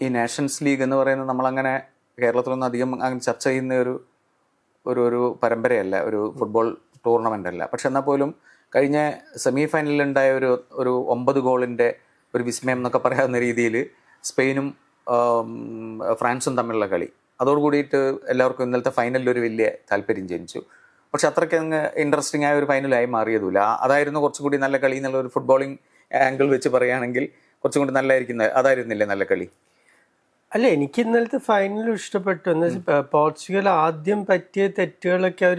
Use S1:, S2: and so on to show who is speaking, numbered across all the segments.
S1: ഈ nations league എന്ന് പറയുന്നത് നമ്മളങ്ങനെ കേരളത്തിലൊന്നും അധികം അങ്ങനെ ചർച്ച ചെയ്യുന്ന ഒരു പരമ്പരയല്ല, ഒരു ഫുട്ബോൾ ടൂർണമെൻ്റ് അല്ല. പക്ഷെ എന്നാൽ പോലും കഴിഞ്ഞ സെമി ഫൈനലിലുണ്ടായ ഒരു 9 ഗോളിൻ്റെ ഒരു വിസ്മയം എന്നൊക്കെ പറയാവുന്ന രീതിയിൽ സ്പെയിനും ഫ്രാൻസും തമ്മിലുള്ള കളി, അതോടുകൂടിയിട്ട് എല്ലാവർക്കും ഇന്നലത്തെ ഫൈനലിൽ ഒരു വലിയ താല്പര്യം ജനിച്ചു. പക്ഷെ അത്രയ്ക്ക് അങ്ങ് ഇൻട്രസ്റ്റിംഗ് ആയ ഒരു ഫൈനലായി മാറിയതുമില്ല. അതായിരുന്നു കുറച്ചും കൂടി നല്ല കളി എന്നുള്ള ഒരു ഫുട്ബോളിംഗ് ആംഗിൾ വെച്ച് പറയുകയാണെങ്കിൽ കുറച്ചും കൂടി നല്ലതായിരിക്കുന്നത്. അതായിരുന്നില്ലേ നല്ല കളി?
S2: അല്ല, എനിക്ക് ഇന്നലത്തെ ഫൈനൽ ഇഷ്ടപ്പെട്ടു. എന്ന് വെച്ചാൽ പോർച്ചുഗൽ ആദ്യം പറ്റിയ തെറ്റുകളൊക്കെ അവർ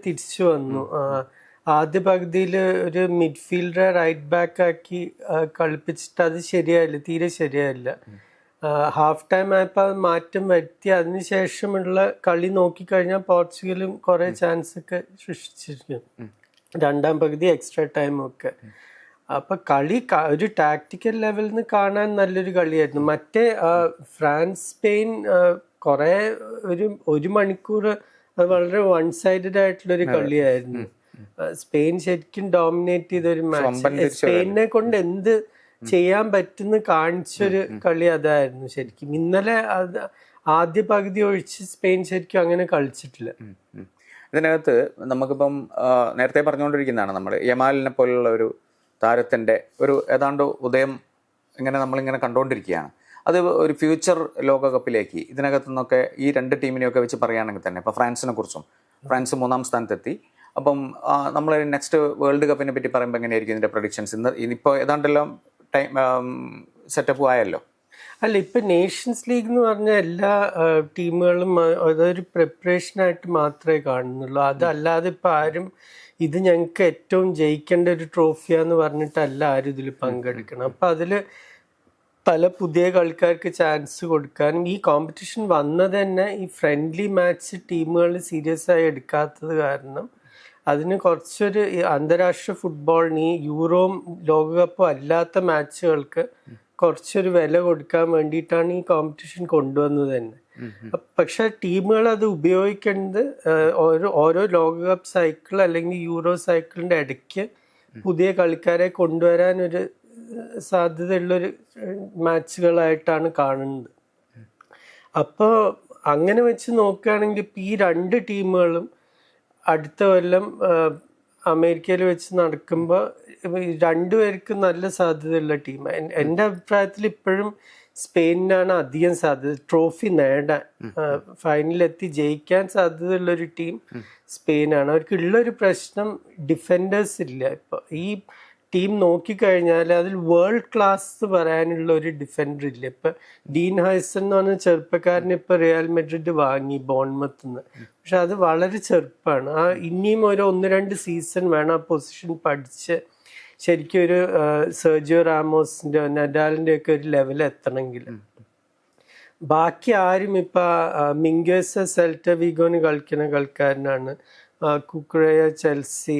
S2: തിരിച്ചു വന്നു. ആദ്യ പകുതിയിൽ ഒരു മിഡ്ഫീൽഡറെ റൈറ്റ് ബാക്ക് ആക്കി കളിപ്പിച്ചിട്ട് അത് ശരിയായില്ല, തീരെ ശരിയായില്ല. ഹാഫ് ടൈം ആയപ്പോൾ അത് മാറ്റം വരുത്തി. അതിനുശേഷമുള്ള കളി നോക്കിക്കഴിഞ്ഞാൽ പോർച്ചുഗലും കുറെ ചാൻസ് ഒക്കെ സൃഷ്ടിച്ചിരിക്കും, രണ്ടാം പകുതി എക്സ്ട്രാ ടൈം ഒക്കെ. അപ്പൊ കളി ഒരു ടാക്ടിക്കൽ ലെവലിൽ നിന്ന് കാണാൻ നല്ലൊരു കളിയായിരുന്നു. മറ്റേ ഫ്രാൻസ് സ്പെയിൻ കുറെ ഒരു മണിക്കൂർ അത് വളരെ വൺ സൈഡഡ് ആയിട്ടുള്ളൊരു കളിയായിരുന്നു. സ്പെയിൻ ശരിക്കും ഡോമിനേറ്റ് ചെയ്തൊരു മാച്ച്, സ്പെയിനെ കൊണ്ട് എന്ത് ചെയ്യാൻ പറ്റുന്ന കാണിച്ചൊരു കളി അതായിരുന്നു ശരിക്കും. ഇന്നലെ ആദ്യ പകുതി ഒഴിച്ച് സ്പെയിൻ ശരിക്കും അങ്ങനെ കളിച്ചിട്ടില്ല.
S1: ഇതിനകത്ത് നമുക്കിപ്പം നേരത്തെ പറഞ്ഞുകൊണ്ടിരിക്കുന്നതാണ്, നമ്മൾ യമാലിനെ പോലുള്ള ഒരു താരത്തിൻ്റെ ഒരു ഏതാണ്ട് ഉദയം നമ്മളിങ്ങനെ കണ്ടുകൊണ്ടിരിക്കുകയാണ്. അത് ഒരു ഫ്യൂച്ചർ ലോകകപ്പിലേക്ക് ഇതിനകത്തു നിന്നൊക്കെ ഈ രണ്ട് ടീമിനെയൊക്കെ വെച്ച് പറയുകയാണെങ്കിൽ തന്നെ ഇപ്പോൾ ഫ്രാൻസിനെ കുറിച്ചും, ഫ്രാൻസ് 3-ാം സ്ഥാനത്തെത്തി. അപ്പം നമ്മൾ നെക്സ്റ്റ് വേൾഡ് കപ്പിനെ പറ്റി പറയുമ്പോൾ എങ്ങനെയായിരിക്കും ഇതിൻ്റെ പ്രൊഡിക്ഷൻസ്? ഇപ്പോൾ ഏതാണ്ടെല്ലാം സെറ്റപ്പ് ആയല്ലോ.
S2: അല്ല, ഇപ്പൊ നേഷൻസ് ലീഗ് എന്ന് പറഞ്ഞ എല്ലാ ടീമുകളും അതൊരു പ്രിപ്പറേഷനായിട്ട് മാത്രമേ കാണുന്നുള്ളൂ. അതല്ലാതെ ഇപ്പൊ ആരും ഇത് ഞങ്ങൾക്ക് ഏറ്റവും ജയിക്കേണ്ട ഒരു ട്രോഫിയാന്ന് പറഞ്ഞിട്ടല്ല ആരും ഇതിൽ പങ്കെടുക്കണം. അപ്പൊ അതില് പല പുതിയ കളിക്കാർക്ക് ചാൻസ് കൊടുക്കാനും ഈ കോമ്പറ്റീഷൻ വന്നത് തന്നെ ഈ ഫ്രണ്ട്ലി മാച്ച് ടീമുകൾ സീരിയസ് ആയി എടുക്കാത്തത് കാരണം അതിന് കുറച്ചൊരു അന്താരാഷ്ട്ര ഫുട്ബോളിന് ഈ യൂറോയും ലോകകപ്പും അല്ലാത്ത മാച്ചുകൾക്ക് കുറച്ചൊരു വില കൊടുക്കാൻ വേണ്ടിയിട്ടാണ് ഈ കോമ്പറ്റീഷൻ കൊണ്ടുവന്നത് തന്നെ. പക്ഷെ ടീമുകൾ അത് ഉപയോഗിക്കേണ്ടത് ഓരോ ലോകകപ്പ് സൈക്കിൾ അല്ലെങ്കിൽ യൂറോ സൈക്കിളിന്റെ ഇടയ്ക്ക് പുതിയ കളിക്കാരെ കൊണ്ടുവരാൻ ഒരു സാധ്യതയുള്ളൊരു മാച്ചുകളായിട്ടാണ് കാണുന്നത്. അപ്പോൾ അങ്ങനെ വെച്ച് നോക്കുകയാണെങ്കിൽ ഇപ്പം ഈ രണ്ട് ടീമുകളും അടുത്ത കൊല്ലം അമേരിക്കയിൽ വെച്ച് നടക്കുമ്പോൾ രണ്ടുപേർക്കും നല്ല സാധ്യതയുള്ള ടീമാണ്. എൻ്റെ അഭിപ്രായത്തിൽ ഇപ്പോഴും സ്പെയിനാണ് അധികം സാധ്യത ട്രോഫി നേടാൻ, ഫൈനലിലെത്തി ജയിക്കാൻ സാധ്യതയുള്ളൊരു ടീം സ്പെയിനാണ്. അവർക്കുള്ളൊരു പ്രശ്നം ഡിഫൻഡേഴ്സ് ഇല്ല. ഇപ്പോൾ ഈ ടീം നോക്കിക്കഴിഞ്ഞാൽ അതിൽ വേൾഡ് ക്ലാസ് പറയാനുള്ള ഒരു ഡിഫൻഡർ ഇല്ല. ഇപ്പൊ ഡീൻ ഹൈസൺ എന്ന് പറഞ്ഞ ചെറുപ്പക്കാരനെ ഇപ്പൊ റിയൽ മെഡ്രിഡ് വാങ്ങി ബോൺമത്ത് നിന്ന്. പക്ഷെ അത് വളരെ ചെറുപ്പമാണ്. ഇനിയും ഒരു 1-2 സീസൺ വേണം ആ പൊസിഷൻ പഠിച്ച് ശരിക്കും ഒരു സെർജിയോ റാമോസിന്റെ നഡാലിന്റെ ഒക്കെ ഒരു ലെവൽ എത്തണമെങ്കിൽ. ബാക്കി ആരും ഇപ്പൊ മിംഗേഴ്സ് സെൽറ്റ വിഗോന് കളിക്കുന്ന കളിക്കാരനാണ്, Cucurella Chelsea,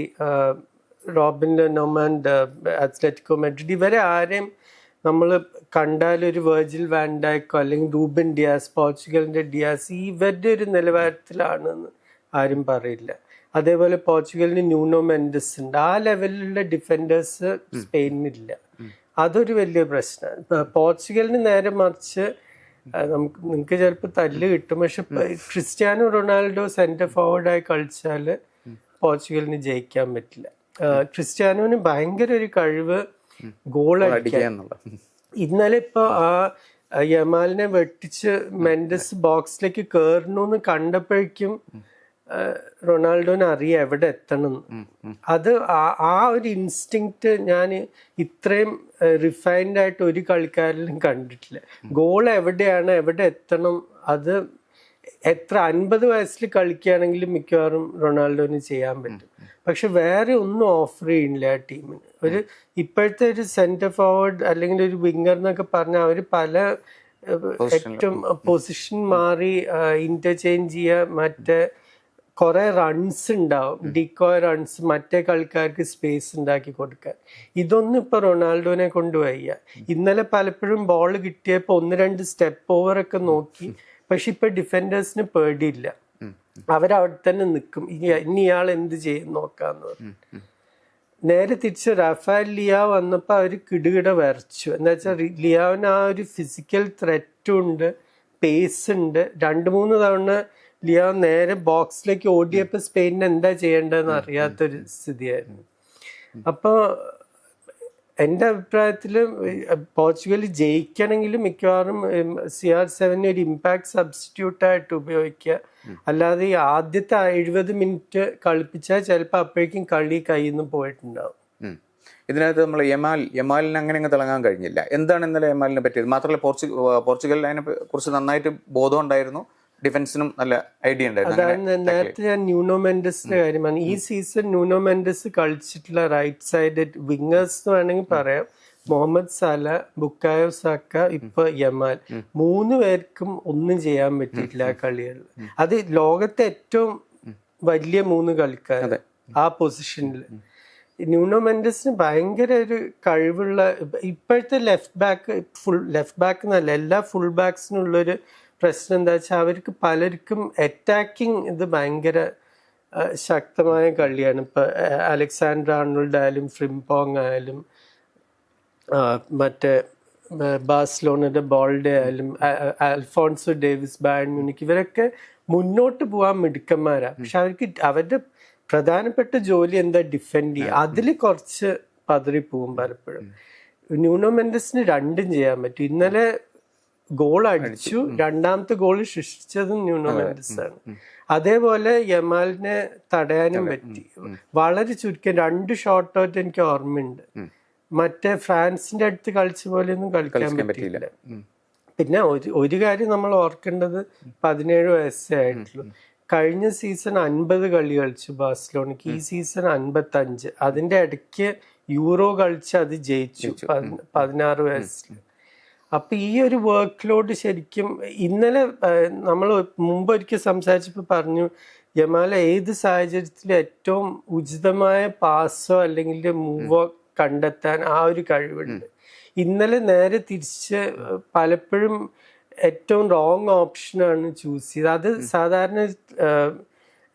S2: Robin Normand Atletico Madrid, ഇവരെ ആരെയും നമ്മൾ കണ്ടാലൊരു വെർജിൽ വാൻ ഡൈക്കോ അല്ലെങ്കിൽ റൂബൻ ഡിയാസ്, പോർച്ചുഗലിന്റെ ഡിയാസ്, ഇവരുടെ ഒരു നിലവാരത്തിലാണെന്ന് ആരും പറയില്ല. അതേപോലെ പോർച്ചുഗലിന് ന്യൂനോ മെൻഡസ് ഉണ്ട്. ആ ലെവലിലുള്ള ഡിഫൻഡേഴ്സ് സ്പെയിനിനില്ല. അതൊരു വലിയ പ്രശ്നമാണ്. പോർച്ചുഗലിന് നേരെ മറിച്ച് നിങ്ങൾക്ക് ചിലപ്പോൾ തല്ല് കിട്ടും, പക്ഷെ ക്രിസ്ത്യാനോ റൊണാൾഡോ സെന്റർ ഫോർവേഡായി കളിച്ചാൽ പോർച്ചുഗലിന് ജയിക്കാൻ പറ്റില്ല. ക്രിസ്ത്യാനോന് ഭയങ്കര ഒരു കഴിവ് ഗോൾ അടിക്കാൻ. ഇന്നലെ ഇപ്പൊ യമാലിനെ വെട്ടിച്ച് മെൻഡസ് ബോക്സിലേക്ക് കയറണമെന്ന് കണ്ടപ്പോഴേക്കും റൊണാൾഡോന് അറിയാം എവിടെ എത്തണം. അത് ആ ഒരു ഇൻസ്റ്റിങ്ക്റ്റ് ഞാൻ ഇത്രയും റിഫൈൻഡ് ആയിട്ട് ഒരു കളിക്കാരിലും കണ്ടിട്ടില്ല. ഗോൾ എവിടെയാണ്, എവിടെ എത്തണം, അത് എത്ര 50 വയസ്സിൽ കളിക്കുകയാണെങ്കിലും മിക്കവാറും റൊണാൾഡോന് ചെയ്യാൻ പറ്റും. പക്ഷെ വേറെ ഒന്നും ഓഫർ ചെയ്യുന്നില്ല ആ ടീമിന്. ഒരു ഇപ്പോഴത്തെ ഒരു സെന്റർ ഫോർവേഡ് അല്ലെങ്കിൽ ഒരു വിങ്ങർ എന്നൊക്കെ പറഞ്ഞാൽ അവർ പല ഏറ്റവും പൊസിഷൻ മാറി ഇന്റർചേഞ്ച് ചെയ്യുക, മറ്റേ കുറെ റൺസ് ഉണ്ടാവും, ഡിക്കോയ് റൺസ്, മറ്റേ കളിക്കാർക്ക് സ്പേസ് ഉണ്ടാക്കി കൊടുക്കാൻ. ഇതൊന്നും ഇപ്പൊ റൊണാൾഡോനെ കൊണ്ട് വയ്യ. ഇന്നലെ പലപ്പോഴും ബോൾ കിട്ടിയപ്പോൾ 1-2 സ്റ്റെപ്പ് ഓവർ ഒക്കെ നോക്കി, പക്ഷെ ഇപ്പൊ ഡിഫൻഡേഴ്സിന് പേടിയില്ല, അവരവിടെ തന്നെ നിൽക്കും. ഇനി ഇയാൾ എന്ത് ചെയ്യും നോക്കാന്ന് പറഞ്ഞു. നേരെ തിരിച്ച് റഫാൽ ലിയാവ് വന്നപ്പോൾ അവർ കിടുകിട വരച്ചു. എന്താ വെച്ചാൽ ലിയാവിന് ആ ഒരു ഫിസിക്കൽ ത്രെറ്റും ഉണ്ട്, പേസ് ഉണ്ട്. 2-3 തവണ ലിയാവ് നേരെ ബോക്സിലേക്ക് ഓടിയപ്പോൾ സ്പെയിനിന് എന്താ ചെയ്യേണ്ടതെന്ന് അറിയാത്തൊരു സ്ഥിതിയായിരുന്നു. അപ്പോൾ എൻ്റെ അഭിപ്രായത്തിൽ പോർച്ചുഗൽ ജയിക്കണമെങ്കിലും മിക്കവാറും CR7 ഒരു ഇമ്പാക്ട് സബ്സ്റ്റിറ്റ്യൂട്ടായിട്ട് ഉപയോഗിക്കുക. അല്ലാതെ ഈ ആദ്യത്തെ 70 മിനിറ്റ് കളിപ്പിച്ചാൽ ചിലപ്പോൾ അപ്പോഴേക്കും കളി കയ്യിൽ നിന്ന് പോയിട്ടുണ്ടാവും.
S1: ഇതിനകത്ത് നമ്മൾ യമാലിന് അങ്ങനെ തിളങ്ങാൻ കഴിഞ്ഞില്ല. എന്താണ് ഇന്നലെ യമാലിനെ പറ്റിയത്? മാത്രമല്ല പോർച്ചുഗൽ അതിനെ കുറിച്ച് നന്നായിട്ട് ബോധം ഉണ്ടായിരുന്നു, ഡിഫൻസിനും നല്ല ഐഡിയ ഉണ്ടായിരുന്നു.
S2: അതാണ് നേരത്തെ ഞാൻ ന്യൂനോ മെൻഡസിന്റെ കാര്യമാണ്. ഈ സീസൺ ന്യൂനോ മെൻഡസ് കളിച്ചിട്ടുള്ള റൈറ്റ് സൈഡ് വിങ്ങേഴ്സ് എന്ന് വേണമെങ്കിൽ പറയാം. മുഹമ്മദ് സാല, ബുക്കായോ സാക്ക, ഇപ്പൊ യമാൽ, 3 പേർക്കും ഒന്നും ചെയ്യാൻ പറ്റിയിട്ടില്ല ആ കളികളിൽ. അത് ലോകത്തെ ഏറ്റവും വലിയ 3 കളിക്കാർ ആ പൊസിഷനിൽ. ന്യൂനോ മെൻഡസിന് ഭയങ്കര ഒരു കഴിവുള്ള, ഇപ്പോഴത്തെ ലെഫ്റ്റ് ബാക്ക് എന്നല്ല, എല്ലാ ഫുൾ ബാക്സിനുള്ളൊരു പ്രശ്നം എന്താ വെച്ചാൽ അവർക്ക് പലർക്കും അറ്റാക്കിങ് ഇത് ഭയങ്കര ശക്തമായ കളിയാണ്. ഇപ്പൊ അലക്സാണ്ടർ ആർണോൾഡ് ആയാലും ഫ്രിംപോങ് ആയാലും മറ്റേ ബാഴ്സലോണയുടെ ബോൾഡെ ആയാലും അൽഫോൺസോ ഡേവിസ്, ബയൺ മ്യൂണിക്ക്, ഇവരൊക്കെ മുന്നോട്ട് പോകാൻ മിടുക്കന്മാരാണ്. പക്ഷെ അവർക്ക് അവരുടെ പ്രധാനപ്പെട്ട ജോലി എന്താ? ഡിഫെൻഡ് ചെയ്യുക. അതിൽ കുറച്ച് പതറിപ്പോവും പലപ്പോഴും. ന്യൂനോ മെൻഡസിന് 2 ചെയ്യാൻ പറ്റും. ഇന്നലെ ഗോൾ അടിച്ചു, 2ാമത്തെ ഗോൾ സൃഷ്ടിച്ചതും ന്യൂനോ മെൻഡസ് ആണ്. അതേപോലെ യമാലിനെ തടയാനും പറ്റി. വളരെ ചുരുക്കം 2 ഷോട്ട് എനിക്ക് ഓർമ്മയുണ്ട്. മറ്റേ ഫ്രാൻസിന്റെ അടുത്ത് കളിച്ച പോലെയൊന്നും കളിക്കാൻ പറ്റിയില്ല. പിന്നെ ഒരു കാര്യം നമ്മൾ ഓർക്കേണ്ടത്, 17 വയസ്സേ ആയിട്ടുള്ളൂ. കഴിഞ്ഞ സീസൺ 50 കളി കളിച്ചു ബാഴ്സലോണയ്ക്ക്, ഈ സീസൺ 55. അതിന്റെ ഇടയ്ക്ക് യൂറോ കളിച്ച് അത് ജയിച്ചു 16 വയസ്സിൽ. അപ്പൊ ഈ ഒരു വർക്ക് ലോഡ് ശരിക്കും ഇന്നലെ നമ്മൾ മുമ്പൊരിക്കൽ സംസാരിച്ചപ്പോൾ പറഞ്ഞു, യമാല ഏത് സാഹചര്യത്തിലും ഏറ്റവും ഉചിതമായ പാസോ അല്ലെങ്കിൽ മൂവോ കണ്ടെത്താൻ ആ ഒരു കഴിവുണ്ട്. ഇന്നലെ നേരെ തിരിച്ച് പലപ്പോഴും ഏറ്റവും റോങ് ഓപ്ഷനാണ് ചൂസ് ചെയ്തത്. അത് സാധാരണ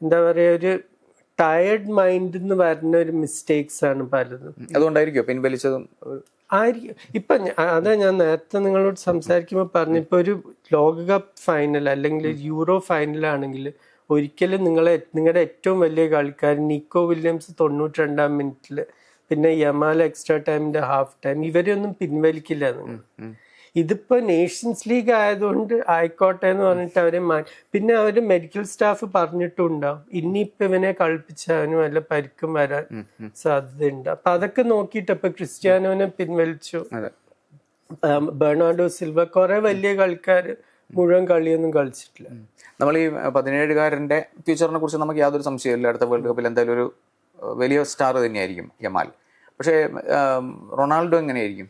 S2: എന്താ പറയുക, ഒരു ടയർഡ് മൈൻഡിൽ നിന്ന് വരുന്ന ഒരു മിസ്റ്റേക്സ് ആണ് പലതും.
S1: അതുകൊണ്ടായിരിക്കും പിൻവലിച്ചതും
S2: ആയിരിക്കും. ഇപ്പൊ അതാ ഞാൻ നേരത്തെ നിങ്ങളോട് സംസാരിക്കുമ്പോൾ പറഞ്ഞു, ഇപ്പൊ ഒരു ലോകകപ്പ് ഫൈനൽ അല്ലെങ്കിൽ യൂറോ ഫൈനൽ ആണെങ്കിൽ ഒരിക്കലും നിങ്ങളുടെ ഏറ്റവും വലിയ കളിക്കാരൻ നിക്കോ വില്യംസ് 92-ാം മിനിറ്റില്, പിന്നെ യമാൽ എക്സ്ട്രാ ടൈമിന്റെ ഹാഫ് ടൈം, ഇവരെയൊന്നും പിൻവലിക്കില്ല നിങ്ങൾ. ഇതിപ്പോ നേഷൻസ് ലീഗ് ആയതുകൊണ്ട് ആയിക്കോട്ടെ എന്ന് പറഞ്ഞിട്ട് അവരെ പിന്നെ അവര് മെഡിക്കൽ സ്റ്റാഫ് പറഞ്ഞിട്ടുണ്ടാവും ഇനിയിപ്പൊ ഇവനെ കളിപ്പിച്ചാലും വല്ല പരിക്കും വരാൻ സാധ്യതയുണ്ട്. അപ്പൊ അതൊക്കെ നോക്കിയിട്ട് ഇപ്പൊ ക്രിസ്ത്യാനോനെ പിൻവലിച്ചു, ബെർണാർഡോ സിൽവ, കുറെ വലിയ കളിക്കാര് മുഴുവൻ കളിയൊന്നും കളിച്ചിട്ടില്ല.
S1: നമ്മൾ ഈ 17-കാരന്റെ ഫ്യൂച്ചറിനെ കുറിച്ച് നമുക്ക് യാതൊരു സംശയമില്ല. അടുത്ത വേൾഡ് കപ്പിൽ എന്തായാലും ഒരു വലിയ സ്റ്റാർ തന്നെയായിരിക്കും യമാൽ. പക്ഷേ റൊണാൾഡോ എങ്ങനെയായിരിക്കും?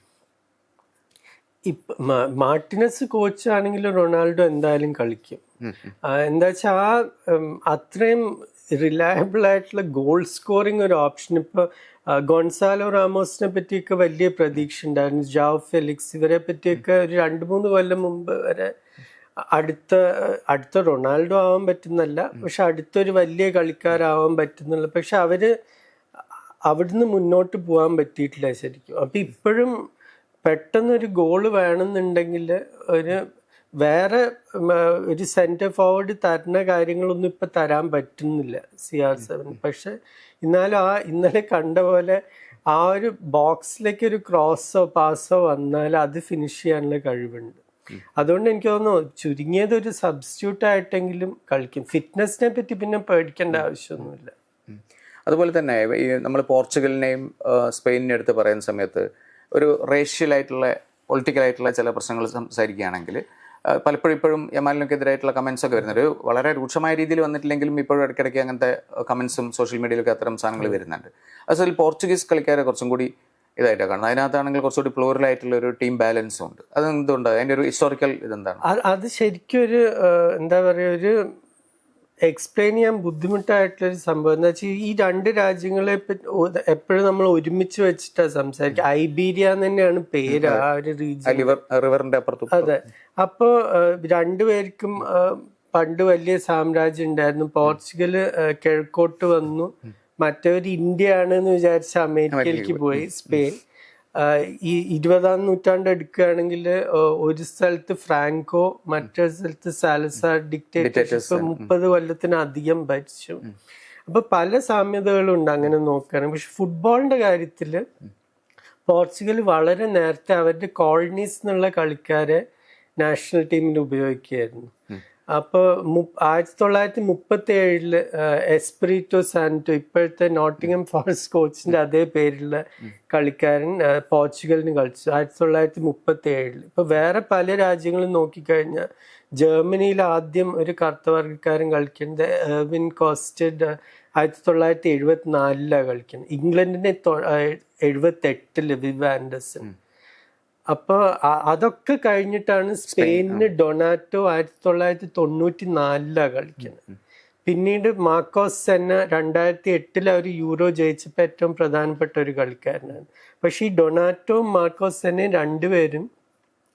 S2: ഇപ്പൊ മാർട്ടിനസ് കോച്ച് ആണെങ്കിലും റൊണാൾഡോ എന്തായാലും കളിക്കും. എന്താ വെച്ചാൽ അത്രയും റിലയബിൾ ആയിട്ടുള്ള ഗോൾ സ്കോറിങ് ഒരു ഓപ്ഷൻ. ഇപ്പൊ ഗോൺസാലോ റാമോസിനെ പറ്റിയൊക്കെ വലിയ പ്രതീക്ഷ ഉണ്ടായിരുന്നു, ജാവ് ഫെലിക്സ്, ഇവരെ പറ്റിയൊക്കെ ഒരു 2-3 കൊല്ലം മുമ്പ് വരെ അടുത്ത റൊണാൾഡോ ആവാൻ പറ്റുന്നല്ല, പക്ഷെ അടുത്തൊരു വലിയ കളിക്കാരാവാൻ പറ്റുന്നുള്ള. പക്ഷെ അവര് അവിടുന്ന് മുന്നോട്ട് പോകാൻ പറ്റിയിട്ടില്ല ശരിക്കും. അപ്പൊ ഇപ്പോഴും പെട്ടെന്നൊരു ഗോള് വേണമെന്നുണ്ടെങ്കിൽ വേറെ ഒരു സെന്റർ ഫോർവേഡ് തരുന്ന കാര്യങ്ങളൊന്നും ഇപ്പൊ തരാൻ പറ്റുന്നില്ല CR7. പക്ഷെ എന്നാലും ഇന്നലെ കണ്ട പോലെ ആ ഒരു ബോക്സിലേക്ക് ഒരു ക്രോസോ പാസോ വന്നാൽ അത് ഫിനിഷ് ചെയ്യാനുള്ള കഴിവുണ്ട്. അതുകൊണ്ട് എനിക്ക് തോന്നുന്നു ചുരുങ്ങിയത് ഒരു സബ്സ്റ്റിറ്റ്യൂട്ട് ആയിട്ടെങ്കിലും കളിക്കും. ഫിറ്റ്നസിനെ പറ്റി പിന്നെ പേടിക്കേണ്ട ആവശ്യമൊന്നുമില്ല.
S1: അതുപോലെ തന്നെ ഈ നമ്മൾ പോർച്ചുഗലിനെയും സ്പെയിനിനെയും എടുത്ത് പറയുന്ന സമയത്ത് ഒരു റേഷ്യലായിട്ടുള്ള പൊളിറ്റിക്കലായിട്ടുള്ള ചില പ്രശ്നങ്ങൾ സംസാരിക്കുകയാണെങ്കിൽ പലപ്പോഴും ഇപ്പോഴും യമാലിനൊക്കെ എതിരായിട്ടുള്ള കമൻസ് ഒക്കെ വരുന്നത് വളരെ രൂക്ഷമായ രീതിയിൽ വന്നിട്ടില്ലെങ്കിലും ഇപ്പോഴും ഇടയ്ക്കിടയ്ക്ക് അങ്ങനത്തെ കമൻസും സോഷ്യൽ മീഡിയയിലൊക്കെ അത്തരം സാധനങ്ങൾ വരുന്നുണ്ട്. അതിൽ പോർച്ചുഗീസ് കളിക്കാരെ കുറച്ചും കൂടി ഇതായിട്ടാണ് കാണുന്നത്. അതിനകത്താണെങ്കിൽ കുറച്ചുകൂടി പ്ലൂറലായിട്ടുള്ള ഒരു ടീം ബാലൻസും ഉണ്ട്. അതെന്തുകൊണ്ട്? അതിൻ്റെ ഒരു ഹിസ്റ്റോറിക്കൽ ഇതെന്താണ്?
S2: അത് ശരിക്കും ഒരു എന്താ പറയുക, ഒരു എക്സ്പ്ലെയിൻ ചെയ്യാൻ ബുദ്ധിമുട്ടായിട്ടുള്ളൊരു സംഭവം. എന്താ വെച്ചാൽ ഈ 2 രാജ്യങ്ങളെ എപ്പോഴും നമ്മൾ ഒരുമിച്ച് വെച്ചിട്ടാണ് സംസാരിക്കുക. ഐബീരിയ തന്നെയാണ് പേര് ആ ഒരു റീജിയൻ,
S1: റിവറിന്റെ അപ്പുറത്തും.
S2: അതെ. അപ്പോ 2 പേർക്കും പണ്ട് വലിയ സാമ്രാജ്യം ഉണ്ടായിരുന്നു. പോർച്ചുഗല് കിഴക്കോട്ട് വന്നു, മറ്റവർ ഇന്ത്യ ആണെന്ന് വിചാരിച്ച അമേരിക്കയിലേക്ക് പോയി. സ്പെയിൻ ഈ 20ാം നൂറ്റാണ്ട് എടുക്കുകയാണെങ്കിൽ ഒരു സ്ഥലത്ത് ഫ്രാങ്കോ, മറ്റൊരു സ്ഥലത്ത് സാലസാർ ഡിക്റ്റേറ്റർഷിപ്പ് 30 കൊല്ലത്തിനധികം ഭരിച്ചു. അപ്പൊ പല സാമ്യതകളും ഉണ്ട് അങ്ങനെ നോക്കുകയാണെങ്കിൽ. പക്ഷെ ഫുട്ബോളിന്റെ കാര്യത്തില് പോർച്ചുഗൽ വളരെ നേരത്തെ അവരുടെ കോളനീസ് എന്നുള്ള കളിക്കാരെ നാഷണൽ ടീമിൽ ഉപയോഗിക്കുകയായിരുന്നു. അപ്പോൾ 1937 എസ്പിരിറ്റോ സാന്റോ, ഇപ്പോഴത്തെ നോട്ടിംഗം ഫോറസ്റ്റ് കോച്ചിന്റെ അതേ പേരുള്ള കളിക്കാരൻ പോർച്ചുഗലിന് കളിച്ചു 1937. ഇപ്പൊ വേറെ പല രാജ്യങ്ങളും നോക്കിക്കഴിഞ്ഞാൽ ജർമ്മനിയിൽ ആദ്യം ഒരു കറുത്തവർഗക്കാരൻ കളിക്കുന്നത് എർവിൻ കോസ്റ്റഡ് 1974 കളിക്കുന്നത്. ഇംഗ്ലണ്ടിനെ 78 വിവ് ആൻഡർസൺ. അപ്പൊ അതൊക്കെ കഴിഞ്ഞിട്ടാണ് സ്പെയിനിന് ഡൊണാറ്റോ 1994 കളിക്കുന്നത്. പിന്നീട് മാർക്കോസ് സെന്ന 2008 അവർ യൂറോ ജയിച്ചപ്പോൾ ഏറ്റവും പ്രധാനപ്പെട്ട ഒരു കളിക്കാരനാണ്. പക്ഷെ ഈ ഡൊണാറ്റോയും മാർക്കോസ് സെന്നയും രണ്ടുപേരും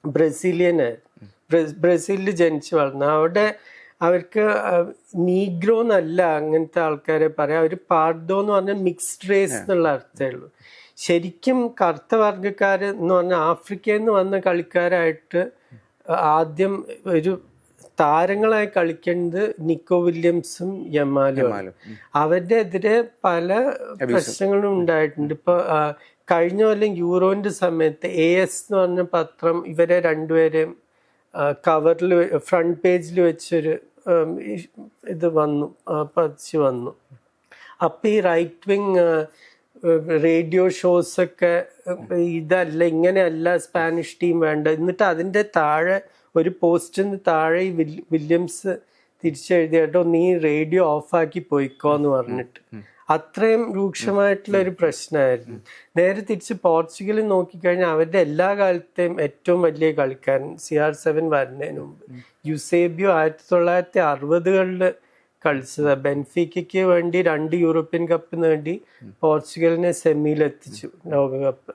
S2: ബ്രസീലിയനായിരുന്നു, ബ്രസീലിൽ ജനിച്ചു വളർന്നു. അവിടെ അവർക്ക് നീഗ്രോ എന്നല്ല അങ്ങനത്തെ ആൾക്കാരെ പറയാം, അവർ പാർഡോ എന്ന് പറഞ്ഞാൽ മിക്സ്ഡ് റേസ് എന്നുള്ള അർത്ഥമേ ഉള്ളൂ. ശരിക്കും കറുത്ത വർഗ്ഗക്കാര് എന്ന് പറഞ്ഞാൽ ആഫ്രിക്കയിൽ നിന്ന് വന്ന കളിക്കാരായിട്ട് ആദ്യം ഒരു താരങ്ങളായി കളിക്കുന്നത് നിക്കോ വില്യംസും യമാലും. അവരുടെ എതിരെ പല പ്രശ്നങ്ങളും ഉണ്ടായിട്ടുണ്ട്. ഇപ്പൊ കഴിഞ്ഞ കൊല്ലം യൂറോന്റെ സമയത്ത് AS എന്ന് പറഞ്ഞ പത്രം ഇവരെ രണ്ടുപേരെയും കവറിൽ ഫ്രണ്ട് പേജിൽ വെച്ചൊരു ഇത് വന്നു, പതിച്ചു വന്നു. അപ്പൊ ഈ റൈറ്റ് വിങ് റേഡിയോ ഷോസ് ഒക്കെ ഇതല്ല, ഇങ്ങനെയല്ല സ്പാനിഷ് ടീം വേണ്ട. എന്നിട്ട് അതിൻ്റെ താഴെ ഒരു പോസ്റ്റിന് താഴെ ഈ വില്യംസ് തിരിച്ചെഴുതിയിട്ടോ നീ റേഡിയോ ഓഫാക്കി പോയിക്കോന്ന് പറഞ്ഞിട്ട്. അത്രയും രൂക്ഷമായിട്ടുള്ള ഒരു പ്രശ്നമായിരുന്നു. നേരെ തിരിച്ച് പോർച്ചുഗലിൽ നോക്കിക്കഴിഞ്ഞാൽ അവരുടെ എല്ലാ കാലത്തെയും ഏറ്റവും വലിയ കളിക്കാരൻ CR7 വരുന്നതിന് മുമ്പ് യുസേബിയോ 1960കളിൽ കളിച്ചത്. ബെൻഫിക്കയ്ക്ക് വേണ്ടി 2 യൂറോപ്യൻ കപ്പ് നേടി പോർച്ചുഗലിനെ സെമിയിലെത്തിച്ചു ലോകകപ്പ്.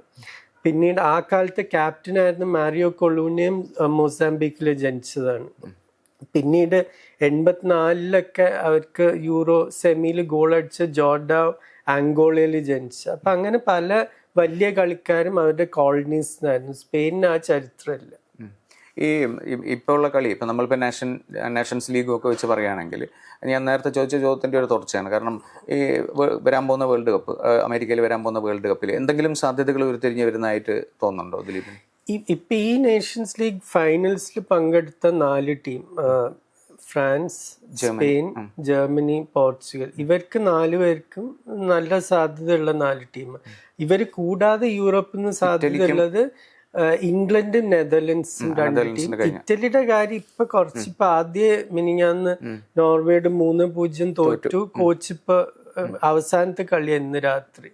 S2: പിന്നീട് ആ കാലത്തെ ക്യാപ്റ്റനായിരുന്ന മാരിയോ കൊളൂണിയം മൊസാംബിക്കിൽ ജനിച്ചതാണ്. പിന്നീട് 84 അവർക്ക് യൂറോ സെമിയിൽ ഗോൾ അടിച്ച ജോർഡാവ് ആംഗോളയിൽ ജനിച്ച. അപ്പൊ അങ്ങനെ പല വലിയ കളിക്കാരും അവരുടെ കോളനീസിനായിരുന്നു. സ്പെയിനിന് ആ ചരിത്രമില്ല.
S1: ഈ ഇപ്പോൾ ഉള്ള കളി ഇപ്പം നമ്മളിപ്പോൾ നാഷൻസ് ലീഗും ഒക്കെ വെച്ച് പറയുകയാണെങ്കിൽ ഞാൻ നേരത്തെ ചോദിച്ച ചോദ്യത്തിൻ്റെ ഒരു തുടർച്ചയാണ്. കാരണം ഈ വരാൻ പോകുന്ന വേൾഡ് കപ്പ്, അമേരിക്കയിൽ വരാൻ പോകുന്ന വേൾഡ് കപ്പിൽ എന്തെങ്കിലും സാധ്യതകൾ ഉരുത്തിരിഞ്ഞ് വരുന്നതായിട്ട് തോന്നുന്നുണ്ടോ ദിലീപിന്?
S2: ഇപ്പം ഈ നേഷൻസ് ലീഗ് ഫൈനൽസിൽ പങ്കെടുത്ത 4 team France, Spain, Germany, Portugal, ഇവർക്ക് 4 പേർക്കും നല്ല സാധ്യതയുള്ള 4 ടീം. ഇവർ കൂടാതെ യൂറോപ്പിൽ നിന്ന് സാധ്യതയുള്ളത് ഇംഗ്ലണ്ടും നെതർലൻഡ്സും 2 ടീം. ഇറ്റലിയുടെ കാര്യം ഇപ്പൊ കുറച്ചിപ്പോ ആദ്യ മിനിഞ്ഞാന്ന് നോർവേയോട് 3-0 തോറ്റു. കോച്ച് ഇപ്പൊ അവസാനത്തെ കളി ഇന്ന് രാത്രി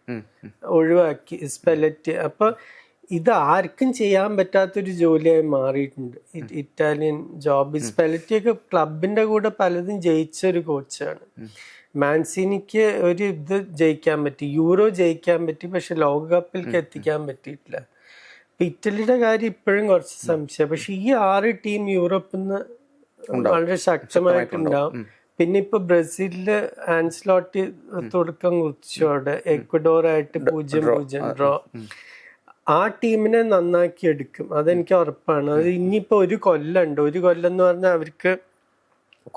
S2: ഒഴിവാക്കി സ്പെലറ്റ്. അപ്പൊ ഇത് ആർക്കും ചെയ്യാൻ പറ്റാത്തൊരു ജോലിയായി മാറിയിട്ടുണ്ട് ഇറ്റാലിയൻ ജോബ്. സ്പെലറ്റിയൊക്കെ ക്ലബിന്റെ കൂടെ പലതും ജയിച്ച ഒരു കോച്ചാണ്. മാൻസിനിക്ക് ഒരു ഇത് ജയിക്കാൻ പറ്റി, യൂറോ ജയിക്കാൻ പറ്റി, പക്ഷെ ലോകകപ്പിലേക്ക് എത്തിക്കാൻ പറ്റിയിട്ടില്ല. ഇറ്റലിയുടെ കാര്യം ഇപ്പോഴും കുറച്ച് സംശയം. പക്ഷെ ഈ 6 ടീം യൂറോപ്പിൽ നിന്ന് വളരെ ശക്തമായിട്ടുണ്ടാവും. പിന്നെ ഇപ്പൊ ബ്രസീലില് ആൻസ്ലോട്ടി തുടക്കം കുറിച്ചോടെ എക്വഡോറായിട്ട് 0-0 ഡ്രോ. ആ ടീമിനെ നന്നാക്കി എടുക്കും, അതെനിക്ക് ഉറപ്പാണ്. അത് ഇനിയിപ്പോ ഒരു കൊല്ലം എന്ന് പറഞ്ഞാൽ അവർക്ക്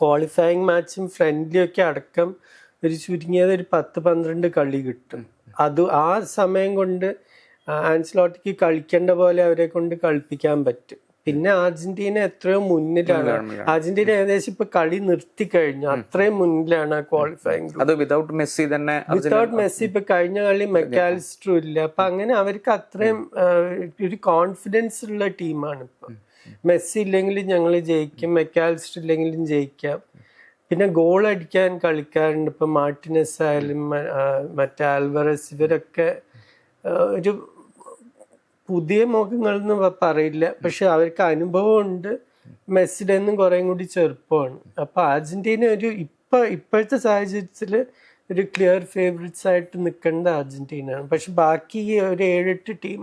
S2: ക്വാളിഫയിങ് മാച്ചും ഫ്രണ്ട്ലിയും ഒക്കെ അടക്കം ഒരു ചുരുങ്ങിയത് ഒരു 10-12 കളി കിട്ടും. അത് ആ സമയം കൊണ്ട് ആൻസ്ലോട്ടിക്ക് കളിക്കേണ്ട പോലെ അവരെ കൊണ്ട് കളിപ്പിക്കാൻ പറ്റും. പിന്നെ അർജന്റീന എത്രയോ മുന്നിലാണ്. അർജന്റീന ഏകദേശം ഇപ്പൊ കളി നിർത്തി കഴിഞ്ഞു, അത്രയും മുന്നിലാണ് ആ ക്വാളിഫയിങ്.
S1: വിതൗട്ട് മെസ്സി തന്നെ,
S2: വിതൗട്ട് മെസ്സി ഇപ്പൊ കഴിഞ്ഞ കളി മെക്കാലിസ്റ്ററും ഇല്ല. അപ്പൊ അങ്ങനെ അവർക്ക് അത്രയും ഒരു കോൺഫിഡൻസ് ഉള്ള ടീമാണ് ഇപ്പൊ. മെസ്സി ഇല്ലെങ്കിലും ഞങ്ങൾ ജയിക്കും, മെക്കാലിസ്റ്റർ ഇല്ലെങ്കിലും ജയിക്കാം. പിന്നെ ഗോൾ അടിക്കാൻ കളിക്കാറുണ്ട്. ഇപ്പൊ മാർട്ടിനസ് ആയാലും മറ്റേ ആൽവറസ്, ഇവരൊക്കെ ഒരു പുതിയ മുഖങ്ങളെന്ന് പറയില്ല, പക്ഷെ അവർക്ക് അനുഭവമുണ്ട്. മെസ്സിയുടെ ഒന്നും കുറേം കൂടി ചെറുപ്പമാണ്. അപ്പൊ അർജന്റീന ഒരു ഇപ്പോഴത്തെ സാഹചര്യത്തിൽ ഒരു ക്ലിയർ ഫേവറേറ്റ്സ് ആയിട്ട് നിൽക്കേണ്ട അർജന്റീനയാണ്. പക്ഷെ ബാക്കി ഒരു 7-8 ടീം